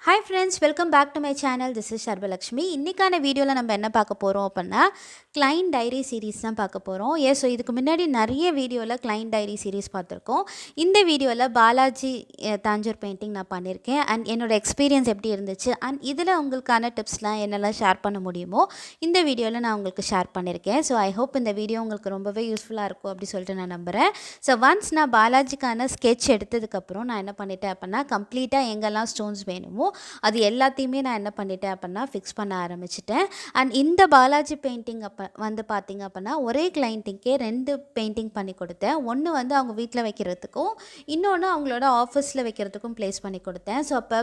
Hi friends, welcome back to my channel. This is Sharbalakshmi. இன்னைக்கான வீடியோவில் நம்ம என்ன பார்க்க போகிறோம் அப்படின்னா கிளைண்ட் டைரி சீரீஸ் தான் பார்க்க போகிறோம். ஸோ இதுக்கு முன்னாடி நிறைய வீடியோவில் கிளைண்ட் டைரி சீரீஸ் பார்த்துருக்கோம். இந்த வீடியோவில் பாலாஜி தாஞ்சூர் பெயிண்டிங் நான் பண்ணியிருக்கேன். அண்ட் என்னோடய எக்ஸ்பீரியன்ஸ் எப்படி இருந்துச்சு அண்ட் இதில் உங்களுக்கான டிப்ஸ்லாம் என்னெல்லாம் ஷேர் பண்ண முடியுமோ இந்த வீடியோவில் நான் உங்களுக்கு ஷேர் பண்ணியிருக்கேன். ஸோ ஐ ஹோப் இந்த வீடியோ உங்களுக்கு ரொம்பவே யூஸ்ஃபுல்லாக இருக்கும் அப்படி சொல்லிட்டு நான் நம்புகிறேன். ஸோ ஒன்ஸ் நான் பாலாஜிக்கான ஸ்கெட்ச் எடுத்ததுக்கப்புறம் நான் என்ன பண்ணிட்டேன் அப்படின்னா கம்ப்ளீட்டாக எங்கெல்லாம் ஸ்டோன்ஸ் வேணுமோ அது எல்லாத்தையுமே நான் என்ன பண்ணிட்டேன் அப்படின்னா ஃபிக்ஸ் பண்ண ஆரம்பிச்சிட்டேன். அண்ட் இந்த பாலாஜி பெயிண்டிங் வந்து பார்த்திங்க அப்படின்னா ஒரே கிளைண்ட்டுக்கே 2 பெயிண்டிங் பண்ணி கொடுத்தேன். ஒன்று வந்து அவங்க வீட்டில் வைக்கிறதுக்கும் இன்னொன்று அவங்களோட ஆஃபீஸில் வைக்கிறதுக்கும் ப்ளேஸ் பண்ணி கொடுத்தேன். ஸோ அப்போ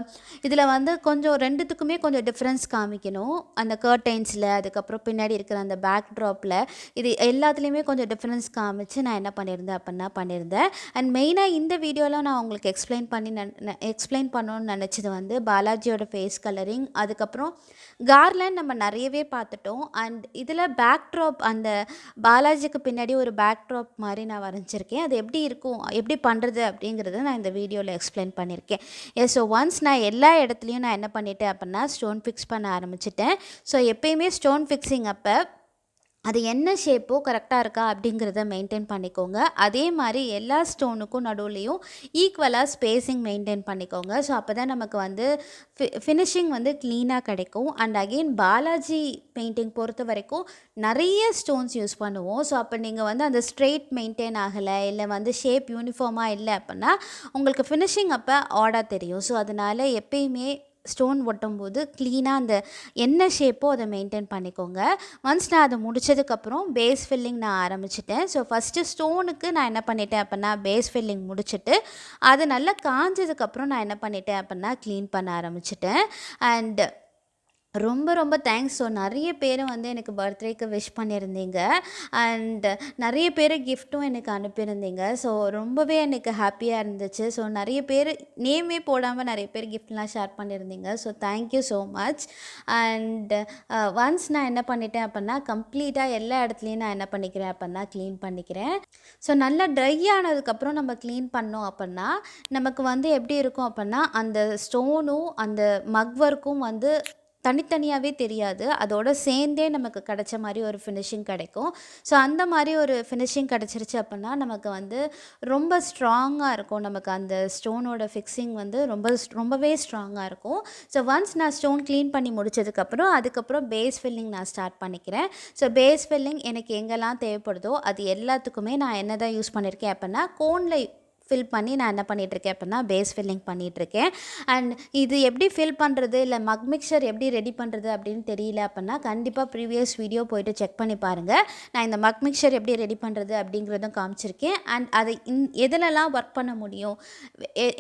இதில் வந்து கொஞ்சம் ரெண்டுத்துக்குமே கொஞ்சம் டிஃப்ரென்ஸ் காமிக்கணும். அந்த கர்டைன்ஸில் அதுக்கப்புறம் பின்னாடி இருக்கிற அந்த பேக் ட்ராப்பில் இது எல்லாத்துலேயுமே கொஞ்சம் டிஃப்ரென்ஸ் காமிச்சு நான் என்ன பண்ணியிருந்தேன் அப்படின்னா பண்ணியிருந்தேன். அண்ட் மெயினாக இந்த வீடியோவில் நான் உங்களுக்கு எக்ஸ்பிளைன் பண்ணணும்னு நினச்சது வந்து பாலாஜியோட ஃபேஸ் கலரிங், அதுக்கப்புறம் கார்லேண்ட் நம்ம நிறையவே பார்த்துட்டோம். அண்ட் இதில் பேக் ட்ராப் அந்த பாலாஜிக்கு பின்னாடி ஒரு பேக் ட்ராப் மாதிரி நான் வரைஞ்சிருக்கேன். அது எப்படி இருக்கும், எப்படி பண்ணுறது அப்படிங்கிறத நான் இந்த வீடியோவில் எக்ஸ்பிளைன் பண்ணியிருக்கேன். ஸோ ஒன்ஸ் நான் எல்லா இடத்துலையும் நான் என்ன பண்ணிட்டேன் அப்படின்னா ஸ்டோன் ஃபிக்ஸ் பண்ண ஆரம்பிச்சிட்டேன். ஸோ எப்பயுமே ஸ்டோன் ஃபிக்ஸிங் அப்போ அது என்ன ஷேப்போ கரெக்டாக இருக்கா அப்படிங்கிறத மெயின்டைன் பண்ணிக்கோங்க. அதே மாதிரி எல்லா ஸ்டோனுக்கும் நடுவுலையும் ஈக்குவலாக ஸ்பேஸிங் மெயின்டைன் பண்ணிக்கோங்க. ஸோ அப்போ தான் நமக்கு வந்து ஃபினிஷிங் வந்து க்ளீனாக கிடைக்கும். அண்ட் அகெயின் பாலாஜி பெயிண்டிங் பொறுத்த வரைக்கும் நிறைய ஸ்டோன்ஸ் யூஸ் பண்ணுவோம். ஸோ அப்போ நீங்கள் வந்து அந்த ஸ்ட்ரெயிட் மெயின்டைன் ஆகலை இல்லை வந்து ஷேப் யூனிஃபார்மாக இல்லை அப்படின்னா உங்களுக்கு ஃபினிஷிங் அப்போ ஆடாக தெரியும். ஸோ அதனால் எப்பயுமே ஸ்டோன் ஒட்டும்போது க்ளீனாக அந்த என்ன ஷேப்போ அதை மெயின்டைன் பண்ணிக்கோங்க. ஒன்ஸ் நான் அதை முடித்ததுக்கப்புறம் பேஸ் ஃபில்லிங் நான் ஆரம்பிச்சிட்டேன். ஸோ ஃபஸ்ட்டு ஸ்டோனுக்கு நான் என்ன பண்ணிட்டேன் அப்படின்னா பேஸ் ஃபில்லிங் முடிச்சுட்டு அது நல்லா காஞ்சதுக்கப்புறம் நான் என்ன பண்ணிட்டேன் அப்படின்னா க்ளீன் பண்ண ஆரம்பிச்சிட்டேன். அண்ட் ரொம்ப ரொம்ப தேங்க்ஸ். ஸோ நிறைய பேர் வந்து எனக்கு பர்த்டேக்கு விஷ் பண்ணியிருந்தீங்க அண்ட் நிறைய பேர் கிஃப்ட்டும் எனக்கு அனுப்பியிருந்தீங்க. ஸோ ரொம்பவே எனக்கு ஹாப்பியாக இருந்துச்சு. ஸோ நிறைய பேர் நேமே போடாமல் நிறைய பேர் கிஃப்ட்லாம் ஷேர் பண்ணியிருந்தீங்க. So thank you so much. And once நான் என்ன பண்ணிட்டேன் அப்படின்னா கம்ப்ளீட்டாக எல்லா இடத்துலையும் நான் என்ன பண்ணிக்கிறேன் அப்படின்னா க்ளீன் பண்ணிக்கிறேன். ஸோ நல்லா ட்ரை ஆனதுக்கப்புறம் நம்ம க்ளீன் பண்ணோம் அப்படின்னா நமக்கு வந்து எப்படி இருக்கும் அப்படின்னா அந்த ஸ்டோனும் அந்த மக் ஒர்க்கும் வந்து தனித்தனியாகவே தெரியாது, அதோட சேர்ந்தே நமக்கு கிடைச்ச மாதிரி ஒரு ஃபினிஷிங் கிடைக்கும். ஸோ அந்த மாதிரி ஒரு ஃபினிஷிங் கிடச்சிருச்சு அப்படின்னா நமக்கு வந்து ரொம்ப ஸ்ட்ராங்காக இருக்கும். நமக்கு அந்த ஸ்டோனோட ஃபிக்ஸிங் வந்து ரொம்பவே ஸ்ட்ராங்காக இருக்கும். ஸோ ஒன்ஸ் நான் ஸ்டோன் க்ளீன் பண்ணி அதுக்கப்புறம் பேஸ் ஃபில்லிங் நான் ஸ்டார்ட் பண்ணிக்கிறேன். ஸோ பேஸ் ஃபில்லிங் எனக்கு எங்கெல்லாம் தேவைப்படுதோ அது எல்லாத்துக்குமே நான் என்ன தான் யூஸ் பண்ணியிருக்கேன் அப்படின்னா கோனில் ஃபில் பண்ணி நான் என்ன பண்ணிகிட்ருக்கேன் அப்படின்னா பேஸ் ஃபில்லிங் பண்ணிகிட்ருக்கேன். அண்ட் இது எப்படி ஃபில் பண்ணுறது இல்லை மக் மிக்சர் எப்படி ரெடி பண்ணுறது அப்படின்னு தெரியல அப்படின்னா கண்டிப்பாக ப்ரீவியஸ் வீடியோ போய்ட்டு செக் பண்ணி பாருங்கள். நான் இந்த மக் மிக்சர் எப்படி ரெடி பண்ணுறது அப்படிங்கிறதும் காமிச்சிருக்கேன். அண்ட் அதை எதிலெல்லாம் ஒர்க் பண்ண முடியும்,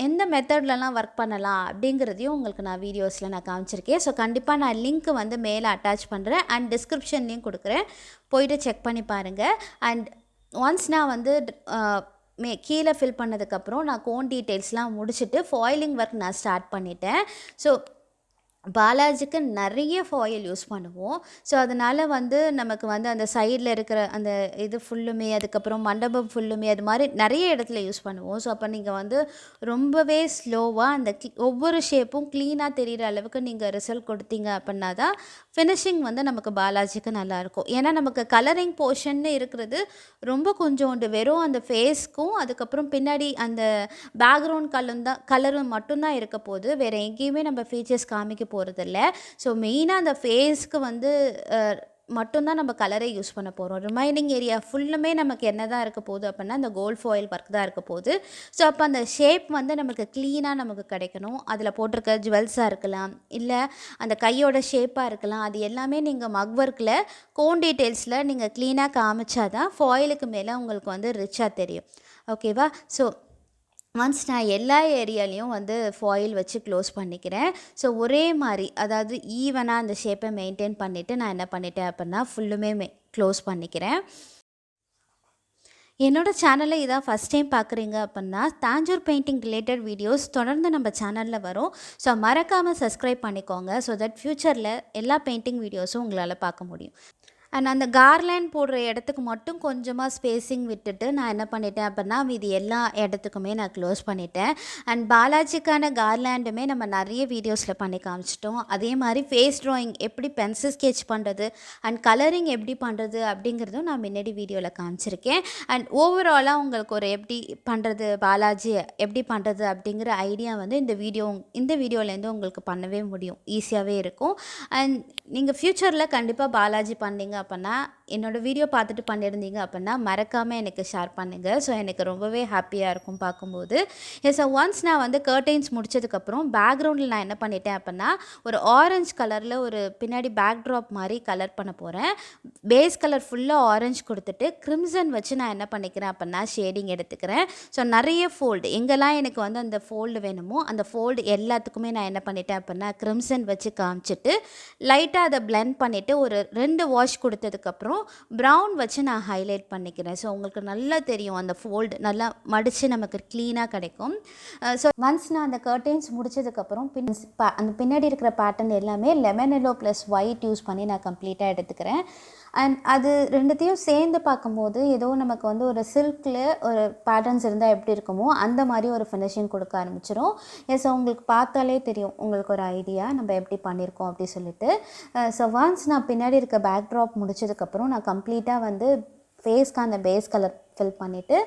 எந்த மெத்தட்லலாம் ஒர்க் பண்ணலாம் அப்படிங்கிறதையும் உங்களுக்கு நான் வீடியோஸில் நான் காமிச்சிருக்கேன். ஸோ கண்டிப்பாக நான் லிங்க் வந்து மேலே அட்டாச் பண்ணுறேன் அண்ட் டிஸ்கிரிப்ஷன்லேயும் கொடுக்குறேன், போய்ட்டு செக் பண்ணி பாருங்கள். அண்ட் ஒன்ஸ் நான் வந்து கீழே ஃபில் பண்ணதுக்கப்புறம் நான் கோன் டீட்டெயில்ஸ்லாம் முடிச்சுட்டு ஃபாயிலிங் ஒர்க் நான் ஸ்டார்ட் பண்ணிட்டேன். ஸோ பாலாஜிக்கு நிறைய ஃபாயில் யூஸ் பண்ணுவோம். ஸோ அதனால் வந்து நமக்கு வந்து அந்த சைடில் இருக்கிற அந்த இது ஃபுல்லுமே அதுக்கப்புறம் மண்டபம் ஃபுல்லுமே அது மாதிரி நிறைய இடத்துல யூஸ் பண்ணுவோம். ஸோ அப்போ நீங்கள் வந்து ரொம்பவே ஸ்லோவாக அந்த ஒவ்வொரு ஷேப்பும் க்ளீனாக தெரிகிற அளவுக்கு நீங்கள் ரிசல்ட் கொடுத்தீங்க அப்படின்னா தான் ஃபினிஷிங் வந்து நமக்கு பாலாஜிக்கு நல்லாயிருக்கும். ஏன்னா நமக்கு கலரிங் போர்ஷன்னு இருக்கிறது ரொம்ப கொஞ்சோண்டு வெறும் அந்த ஃபேஸ்க்கும் அதுக்கப்புறம் பின்னாடி அந்த பேக்ரவுண்ட் கலரும் மட்டும்தான் இருக்க போது, வேறு எங்கேயுமே நம்ம ஃபீச்சர்ஸ் காமிக்க போகிறதில்ல. ஸோ மெயினாக அந்த ஃபேஸ்க்கு வந்து மட்டும்தான் நம்ம கலரை யூஸ் பண்ண போகிறோம். ரிமைனிங் ஏரியா ஃபுல்லுமே நமக்கு என்ன தான் இருக்க போகுது அப்படின்னா அந்த கோல்ட் ஃபாயில் ஒர்க் தான் இருக்க போகுது. ஸோ அப்போ அந்த ஷேப் வந்து நமக்கு க்ளீனாக நமக்கு கிடைக்கணும். அதில் போட்டிருக்க ஜுவல்ஸாக இருக்கலாம் இல்லை அந்த கையோட ஷேப்பாக இருக்கலாம், அது எல்லாமே நீங்கள் மக் ஒர்க்கில் கோன் டீட்டெயில்ஸில் நீங்கள் க்ளீனாக காமிச்சா தான் ஃபாயிலுக்கு மேலே உங்களுக்கு வந்து ரிச்சாக தெரியும். ஓகேவா? ஸோ ஒன்ஸ் நான் எல்லா ஏரியாலையும் வந்து ஃபாயில் வச்சு க்ளோஸ் பண்ணிக்கிறேன். ஸோ ஒரே மாதிரி அதாவது ஈவனாக அந்த ஷேப்பை மெயின்டைன் பண்ணிவிட்டு நான் என்ன பண்ணிட்டேன் அப்படின்னா ஃபுல்லுமே க்ளோஸ் பண்ணிக்கிறேன். என்னோடய சேனலை இதான் ஃபஸ்ட் டைம் பார்க்குறீங்க அப்படின்னா தாஞ்சூர் பெயிண்டிங் ரிலேட்டட் வீடியோஸ் தொடர்ந்து நம்ம சேனலில் வரும். ஸோ மறக்காமல் சப்ஸ்கிரைப் பண்ணிக்கோங்க. ஸோ தட் ஃப்யூச்சரில் எல்லா பெயிண்டிங் வீடியோஸும் உங்களால் பார்க்க முடியும். அண்ட் அந்த கார்லேண்ட் போடுற இடத்துக்கு மட்டும் கொஞ்சமாக ஸ்பேஸிங் விட்டுட்டு நான் என்ன பண்ணிட்டேன் அப்படின்னா மீதி எல்லா இடத்துக்குமே நான் க்ளோஸ் பண்ணிட்டேன். அண்ட் பாலாஜிக்கான கார்லேண்டுமே நம்ம நிறைய வீடியோஸில் பண்ணி காமிச்சிட்டோம். அதே மாதிரி ஃபேஸ் ட்ராயிங் எப்படி பென்சில் ஸ்கெட்ச் பண்ணுறது அண்ட் கலரிங் எப்படி பண்ணுறது அப்படிங்கிறதும் நான் முன்னாடி வீடியோவில் காமிச்சிருக்கேன். அண்ட் ஓவராலாக உங்களுக்கு ஒரு எப்படி பண்ணுறது பாலாஜி எப்படி பண்ணுறது அப்படிங்கிற ஐடியா வந்து இந்த வீடியோலேருந்து உங்களுக்கு பண்ணவே முடியும், ஈஸியாகவே இருக்கும். அண்ட் நீங்கள் ஃப்யூச்சரில் கண்டிப்பாக பாலாஜி பண்ணீங்க அப்படின்னா என்னோடய வீடியோ பார்த்துட்டு பண்ணியிருந்தீங்க அப்படின்னா மறக்காமல் எனக்கு ஷேர் பண்ணுங்கள். ஸோ எனக்கு ரொம்பவே ஹாப்பியாக இருக்கும் பார்க்கும்போது. ஸோ ஒன்ஸ் நான் வந்து கர்டைன்ஸ் முடிச்சதுக்கப்புறம் பேக்ரவுண்டில் நான் என்ன பண்ணிட்டேன் அப்படின்னா ஒரு ஆரஞ்சு கலரில் ஒரு பின்னாடி பேக்ட்ராப் மாதிரி கலர் பண்ண போகிறேன். பேஸ் கலர் ஃபுல்லாக ஆரஞ்சு கொடுத்துட்டு கிரிம்சன் வச்சு நான் என்ன பண்ணிக்கிறேன் அப்படின்னா ஷேடிங் எடுத்துக்கிறேன். ஸோ நிறைய ஃபோல்டு எங்கெல்லாம் எனக்கு வந்து அந்த ஃபோல்டு வேணுமோ அந்த ஃபோல்டு எல்லாத்துக்குமே நான் என்ன பண்ணிட்டேன் அப்படின்னா கிரிம்சன் வச்சு காமிச்சிட்டு லைட்டாக அதை பிளெண்ட் பண்ணிவிட்டு ஒரு 2 வாஷ் கொடுத்ததுக்கப்புறம் ப்ரௌன் வச்சு நான் ஹைலைட் பண்ணிக்கிறேன். ஸோ உங்களுக்கு நல்லா தெரியும் அந்த ஃபோல்டு நல்லா மடித்து நமக்கு க்ளீனாக கிடைக்கும். ஸோ ஒன்ஸ் நான் அந்த கர்டைன்ஸ் முடிச்சதுக்கப்புறம் அந்த பின்னாடி இருக்கிற பேட்டர்ன் எல்லாமே lemon yellow plus white use பண்ணி நான் கம்ப்ளீட்டாக எடுத்துக்கிறேன். அண்ட் அது ரெண்டுத்தையும் சேர்ந்து பார்க்கும்போது ஏதோ நமக்கு வந்து ஒரு சில்கில் ஒரு பேட்டர்ன்ஸ் இருந்தால் எப்படி இருக்குமோ அந்த மாதிரி ஒரு ஃபினிஷிங் கொடுக்க ஆரம்பிச்சிடும். ஸோ உங்களுக்கு பார்த்தாலே தெரியும் உங்களுக்கு ஒரு ஐடியா நம்ம எப்படி பண்ணியிருக்கோம் அப்படி சொல்லிட்டு. ஸோ ஒன்ஸ் நான் பின்னாடி இருக்க பேக்ட்ராப் முடிச்சதுக்கப்புறம் நான் கம்ப்ளீட்டாக வந்து ஃபேஸ்க்கு அந்த பேஸ் கலர் ஃபில் பண்ணிவிட்டு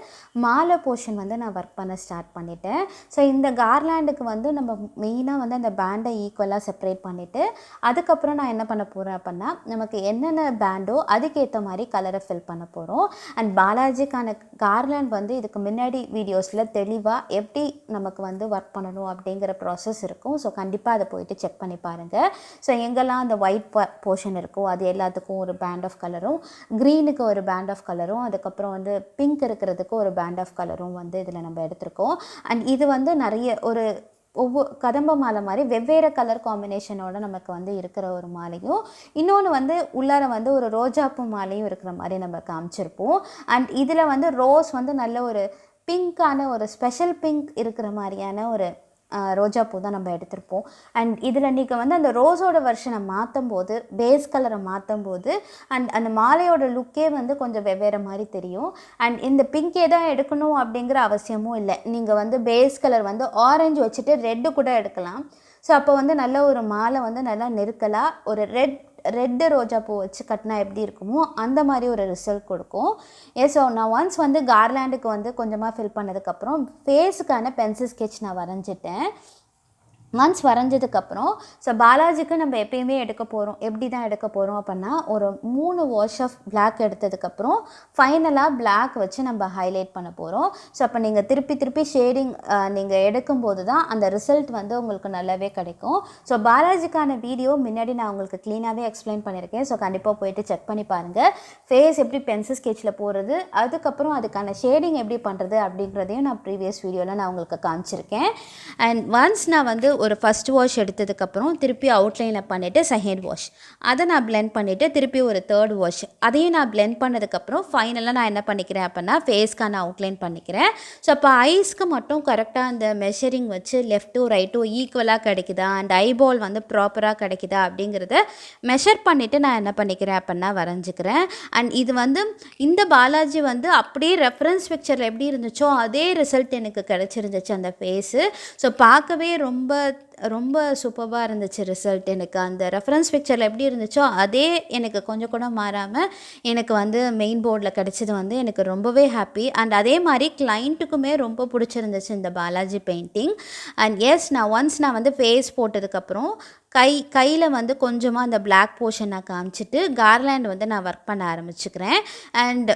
மாலை போர்ஷன் வந்து நான் ஒர்க் பண்ண ஸ்டார்ட் பண்ணிட்டேன். ஸோ இந்த கார்லேண்டுக்கு வந்து நம்ம மெயினாக வந்து அந்த பேண்டை ஈக்குவலாக செப்பரேட் பண்ணிவிட்டு அதுக்கப்புறம் நான் என்ன பண்ண போகிறேன் அப்படின்னா நமக்கு என்னென்ன பேண்டோ அதுக்கேற்ற மாதிரி கலரை ஃபில் பண்ண போகிறோம். அண்ட் பாலாஜிக்கான கார்லேண்ட் வந்து இதுக்கு முன்னாடி வீடியோஸில் தெளிவாக எப்படி நமக்கு வந்து ஒர்க் பண்ணணும் அப்படிங்கிற ப்ராசஸ் இருக்கும். ஸோ கண்டிப்பாக அதை போயிட்டு செக் பண்ணி பாருங்கள். ஸோ எங்கெல்லாம் அந்த ஒயிட் போர்ஷன் இருக்கோ அது எல்லாத்துக்கும் ஒரு பேண்ட் ஆஃப் கலரும், க்ரீனுக்கு ஒரு பேண்ட் ஆஃப் கலரும், அதுக்கப்புறம் வந்து பிங்க் இருக்கிறதுக்கு ஒரு பேண்ட் ஆஃப் கலரும் வந்து இதில் நம்ம எடுத்திருக்கோம். அண்ட் இது வந்து நிறைய ஒரு கதம்ப மாலை மாதிரி வெவ்வேறு கலர் காம்பினேஷனோட நமக்கு வந்து இருக்கிற ஒரு மாலையும், இன்னொன்று வந்து உள்ளார வந்து ஒரு ரோஜாப்பூ மாலையும் இருக்கிற மாதிரி நம்ம காமிச்சிருப்போம். அண்ட் இதில் வந்து ரோஸ் வந்து நல்ல ஒரு பிங்க்கான ஒரு ஸ்பெஷல் பிங்க் இருக்கிற மாதிரியான ஒரு ரோஜாப்பூ தான் நம்ம எடுத்திருப்போம். அண்ட் இதில் நீங்கள் வந்து அந்த ரோஸோட வெர்ஷனை மாற்றும் போது பேஸ் கலரை மாற்றும் போது அண்ட் அந்த மாலையோட லுக்கே வந்து கொஞ்சம் வெவ்வேறு மாதிரி தெரியும். அண்ட் இந்த பிங்கே தான் எடுக்கணும் அப்படிங்கிற அவசியமும் இல்லை. நீங்கள் வந்து பேஸ் கலர் வந்து ஆரஞ்சு வச்சுட்டு ரெட்டு கூட எடுக்கலாம். ஸோ அப்போ வந்து நல்ல ஒரு மாலை வந்து நல்லா நெருக்கலாக ஒரு ரெட்டு ரோஜா பூ வச்சு கட்டினா எப்படி இருக்குமோ அந்த மாதிரி ஒரு ரிசல்ட் கொடுக்கும். ஸோ நான் ஒன்ஸ் வந்து கார்லேண்டுக்கு வந்து கொஞ்சமாக ஃபில் பண்ணதுக்கப்புறம் ஃபேஸுக்கான பென்சில் ஸ்கெட்ச் நான் வரைஞ்சிட்டேன். ஒன்ஸ் வரைஞ்சதுக்கப்புறம் ஸோ பாலாஜிக்கு நம்ம எப்பயுமே எப்படி தான் எடுக்க போகிறோம் அப்படின்னா ஒரு 3 வாஷ் ஆஃப் பிளாக் எடுத்ததுக்கப்புறம் ஃபைனலாக பிளாக் வச்சு நம்ம ஹைலைட் பண்ண போகிறோம். ஸோ அப்போ நீங்கள் திருப்பி ஷேடிங் நீங்கள் எடுக்கும்போது தான் அந்த ரிசல்ட் வந்து உங்களுக்கு நல்லாவே கிடைக்கும். ஸோ பாலாஜிக்கான வீடியோ முன்னாடி நான் உங்களுக்கு க்ளீனாகவே எக்ஸ்பிளைன் பண்ணியிருக்கேன். ஸோ கண்டிப்பாக போயிட்டு செக் பண்ணி பாருங்கள். ஃபேஸ் எப்படி பென்சில் ஸ்கெட்சில் போகிறது, அதுக்கப்புறம் அதுக்கான ஷேடிங் எப்படி பண்ணுறது அப்படிங்கிறதையும் நான் ப்ரீவியஸ் வீடியோவில் நான் உங்களுக்கு காமிச்சிருக்கேன். அண்ட் ஒன்ஸ் நான் வந்து ஒரு ஃபஸ்ட் வாஷ் எடுத்ததுக்கப்புறம் திருப்பி அவுட்லைனில் பண்ணிவிட்டு செகண்ட் வாஷ் அதை நான் பிளெண்ட் பண்ணிவிட்டு திருப்பி ஒரு தேர்ட் வாஷ் அதையும் நான் பிளெண்ட் பண்ணதுக்கப்புறம் ஃபைனலாக நான் என்ன பண்ணிக்கிறேன் அப்படின்னா ஃபேஸ்க்கான அவுட்லைன் பண்ணிக்கிறேன். ஸோ அப்போ ஐஸ்க்கு மட்டும் கரெக்டாக அந்த மெஷரிங் வச்சு லெஃப்ட்டும் ரைட்டும் ஈக்குவலாக கிடைக்குதா அண்ட் ஐபால் வந்து ப்ராப்பராக கிடைக்குதா அப்படிங்கிறத மெஷர் பண்ணிவிட்டு நான் என்ன பண்ணிக்கிறேன் அப்படின்னா வரைஞ்சிக்கிறேன். அண்ட் இது வந்து இந்த பாலாஜி வந்து அப்படியே ரெஃபரன்ஸ் பிக்சரில் எப்படி இருந்துச்சோ அதே ரிசல்ட் எனக்கு கிடச்சிருந்துச்சு அந்த ஃபேஸு. ஸோ பார்க்கவே ரொம்ப சூப்பராக இருந்துச்சு ரிசல்ட். எனக்கு அந்த ரெஃபரன்ஸ் பிக்சரில் எப்படி இருந்துச்சோ அதே எனக்கு கொஞ்சம் கூட மாறாமல் எனக்கு வந்து மெயின் போர்டில் கிடச்சது வந்து எனக்கு ரொம்பவே ஹாப்பி. அண்ட் அதே மாதிரி கிளைண்ட்டுக்குமே ரொம்ப பிடிச்சிருந்துச்சு இந்த பாலாஜி பெயிண்டிங். அண்ட் நான் வந்து ஃபேஸ் போட்டதுக்கப்புறம் கையில் வந்து கொஞ்சமாக அந்த பிளாக் போர்ஷன் நான் காமிச்சிட்டு கார்லேண்ட் வந்து நான் ஒர்க் பண்ண ஆரம்பிச்சுக்கிறேன். அண்ட்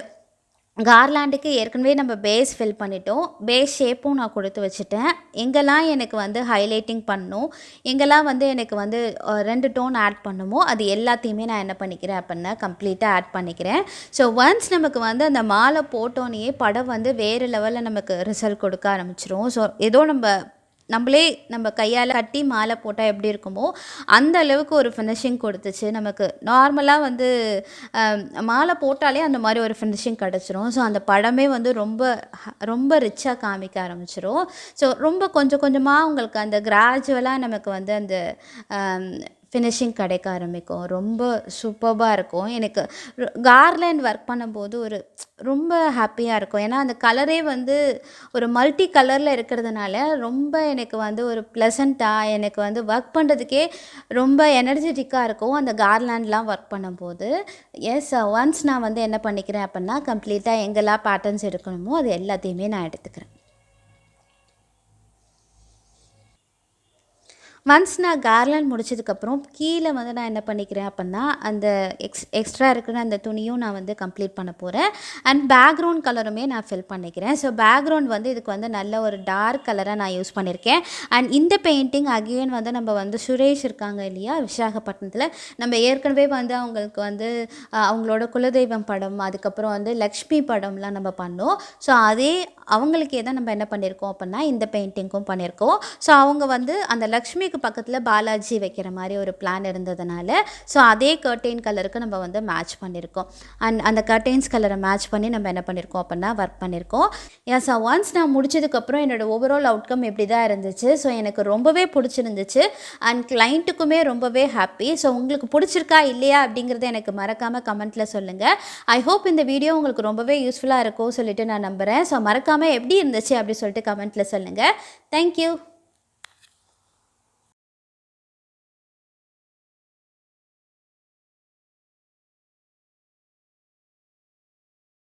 கார்லாண்டுக்கு ஏற்கனவே நம்ம பேஸ் ஃபில் பண்ணிட்டோம். பேஸ் ஷேப்பும் நான் கொடுத்து வச்சுட்டேன். எங்கெல்லாம் எனக்கு வந்து ஹைலைட்டிங் பண்ணணும், எங்கெல்லாம் வந்து எனக்கு வந்து 2 டோன் ஆட் பண்ணுமோ அது எல்லாத்தையுமே நான் என்ன பண்ணிக்கிறேன் அப்படின்னா கம்ப்ளீட்டாக ஆட் பண்ணிக்கிறேன். ஸோ ஒன்ஸ் நமக்கு வந்து அந்த மாலை போட்டோன்னே படம் வந்து வேறு லெவலில் நமக்கு ரிசல்ட் கொடுக்க ஆரம்பிச்சிரும். ஸோ ஏதோ நம்ம கையால் கட்டி மாலை போட்டால் எப்படி இருக்குமோ அந்த அளவுக்கு ஒரு ஃபினிஷிங் கொடுத்துச்சு. நமக்கு நார்மலாக வந்து மாலை போட்டாலே அந்த மாதிரி ஒரு ஃபினிஷிங் கிடச்சிரும். ஸோ அந்த படமே வந்து ரொம்ப ரிச்சாக காமிக்க ஆரம்பிச்சிரும். ஸோ கொஞ்சம் கொஞ்சமாக உங்களுக்கு அந்த கிராஜுவலாக நமக்கு வந்து அந்த ஃபினிஷிங் கிடைக்க ஆரம்பிக்கும். ரொம்ப சூப்பர்பாக இருக்கும். எனக்கு கார்லேண்ட் ஒர்க் பண்ணும்போது ரொம்ப ஹாப்பியாக இருக்கும். ஏன்னா அந்த கலரே வந்து ஒரு மல்டி கலரில் இருக்கிறதுனால ரொம்ப எனக்கு வந்து ஒரு ப்ளசண்ட்டாக எனக்கு வந்து ஒர்க் பண்ணுறதுக்கே ரொம்ப எனர்ஜெட்டிக்காக இருக்கும் அந்த கார்லேண்ட்லாம் ஒர்க் பண்ணும்போது. எஸ், ஒன்ஸ் நான் வந்து என்ன பண்ணிக்கிறேன் அப்படின்னா கம்ப்ளீட்டாக எங்கெல்லாம் பேட்டர்ன்ஸ் எடுக்கணுமோ அது எல்லாத்தையுமே நான் எடுத்துக்கிறேன். ஒன்ஸ் நான் கார்லேண்ட் முடிச்சதுக்கப்புறம் கீழே வந்து நான் என்ன பண்ணிக்கிறேன் அப்படின்னா அந்த எக்ஸ்ட்ரா இருக்கிற அந்த துணியும் நான் வந்து கம்ப்ளீட் பண்ண போகிறேன். அண்ட் பேக்ரவுண்ட் கலருமே நான் ஃபில் பண்ணிக்கிறேன். ஸோ பேக்ரவுண்ட் வந்து இதுக்கு வந்து நல்ல ஒரு டார்க் கலராக நான் யூஸ் பண்ணியிருக்கேன். அண்ட் இந்த பெயிண்டிங் அகெயின் வந்து நம்ம வந்து சுரேஷ் இருக்காங்க இல்லையா விசாகப்பட்டினத்தில், நம்ம ஏற்கனவே வந்து அவங்களுக்கு வந்து அவங்களோட குலதெய்வம் படம், அதுக்கப்புறம் வந்து லக்ஷ்மி படம்லாம் நம்ம பண்ணோம். ஸோ அதே அவங்களுக்கே தான் நம்ம என்ன பண்ணியிருக்கோம் அப்படின்னா இந்த பெயிண்டிங்கும் பண்ணியிருக்கோம். ஸோ அவங்க வந்து அந்த லக்ஷ்மிக்கு பக்கத்தில் பாலாஜி வைக்கிற மாதிரி ஒரு பிளான் இருந்ததுனால ஸோ அதே கர்டைன் கலருக்கு நம்ம வந்து மேட்ச் பண்ணியிருக்கோம். அண்ட் அந்த கர்டைன்ஸ் கலரை மேட்ச் பண்ணி நம்ம என்ன பண்ணியிருக்கோம் அப்படின்னா ஒர்க் பண்ணியிருக்கோம். எஸ், ஒன்ஸ் நான் முடிச்சதுக்கப்புறம் என்னோடய ஓவரால் அவுட்கம் இப்படி தான் இருந்துச்சு. ஸோ எனக்கு ரொம்பவே பிடிச்சிருந்துச்சு அண்ட் கிளைண்ட்டுக்குமே ரொம்பவே ஹாப்பி. ஸோ உங்களுக்கு பிடிச்சிருக்கா இல்லையா அப்படிங்கிறத எனக்கு மறக்காமல் கமெண்ட்டில் சொல்லுங்கள். ஐ ஹோப் இந்த வீடியோ உங்களுக்கு ரொம்பவே யூஸ்ஃபுல்லாக இருக்கும் சொல்லிட்டு நான் நம்புகிறேன். ஸோ மறக்காமல் எப்படி இருந்துச்சு அப்படி சொல்லிட்டு கமெண்ட்டில் சொல்லுங்கள். தேங்க்யூ.